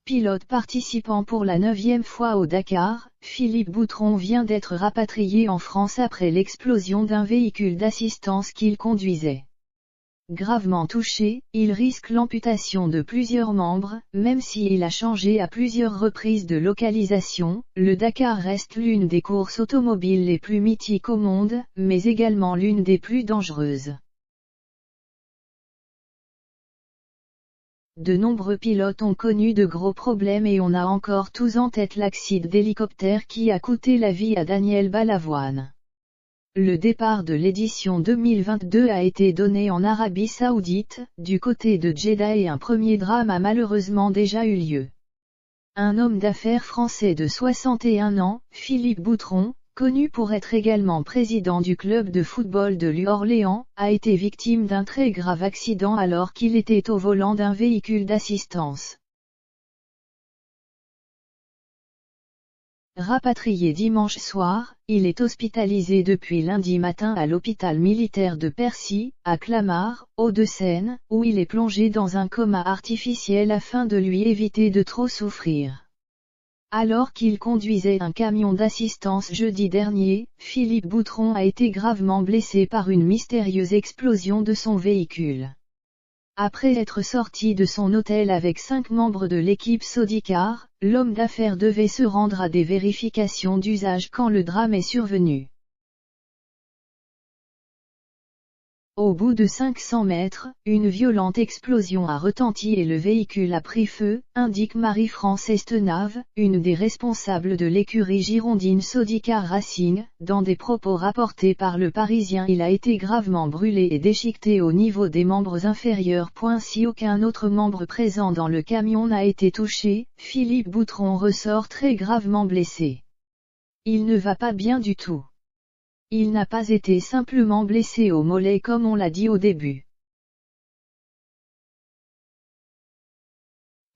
Pilote participant pour la 9e fois au Dakar, Philippe Boutron vient d'être rapatrié en France après l'explosion d'un véhicule d'assistance qu'il conduisait. Gravement touché, il risque l'amputation de plusieurs membres, même s'il a changé à plusieurs reprises de localisation. Le Dakar reste l'une des courses automobiles les plus mythiques au monde, mais également l'une des plus dangereuses. De nombreux pilotes ont connu de gros problèmes et on a encore tous en tête l'accident d'hélicoptère qui a coûté la vie à Daniel Balavoine. Le départ de l'édition 2022 a été donné en Arabie Saoudite, du côté de Jeddah, et un premier drame a malheureusement déjà eu lieu. Un homme d'affaires français de 61 ans, Philippe Boutron, connu pour être également président du club de football de l'Orléans, a été victime d'un très grave accident alors qu'il était au volant d'un véhicule d'assistance. Rapatrié dimanche soir, il est hospitalisé depuis lundi matin à l'hôpital militaire de Percy, à Clamart, Hauts-de-Seine, où il est plongé dans un coma artificiel afin de lui éviter de trop souffrir. Alors qu'il conduisait un camion d'assistance jeudi dernier, Philippe Boutron a été gravement blessé par une mystérieuse explosion de son véhicule. Après être sorti de son hôtel avec 5 membres de l'équipe Sodicar, l'homme d'affaires devait se rendre à des vérifications d'usage quand le drame est survenu. Au bout de 500 mètres, une violente explosion a retenti et le véhicule a pris feu, indique Marie-France Estenave, une des responsables de l'écurie girondine Sodicar Racing. Dans des propos rapportés par Le Parisien, il a été gravement brûlé et déchiqueté au niveau des membres inférieurs. Si aucun autre membre présent dans le camion n'a été touché, Philippe Boutron ressort très gravement blessé. Il ne va pas bien du tout. Il n'a pas été simplement blessé au mollet comme on l'a dit au début.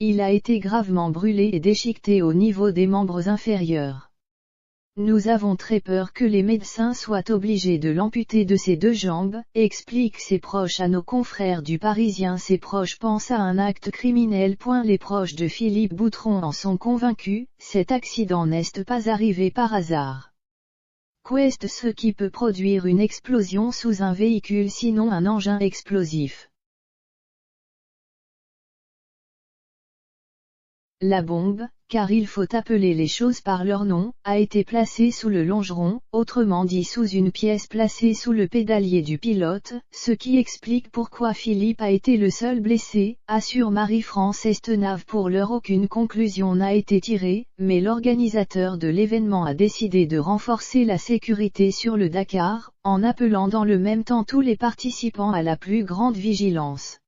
Il a été gravement brûlé et déchiqueté au niveau des membres inférieurs. Nous avons très peur que les médecins soient obligés de l'amputer de ses 2 jambes, expliquent ses proches à nos confrères du Parisien. Ses proches pensent à un acte criminel. Les proches de Philippe Boutron en sont convaincus, cet accident n'est pas arrivé par hasard. Qu'est ce qui peut produire une explosion sous un véhicule sinon un engin explosif? La bombe, car il faut appeler les choses par leur nom, a été placée sous le longeron, autrement dit sous une pièce placée sous le pédalier du pilote, ce qui explique pourquoi Philippe a été le seul blessé, assure Marie-France Estenave. Pour l'heure, aucune conclusion n'a été tirée, mais l'organisateur de l'événement a décidé de renforcer la sécurité sur le Dakar, en appelant dans le même temps tous les participants à la plus grande vigilance.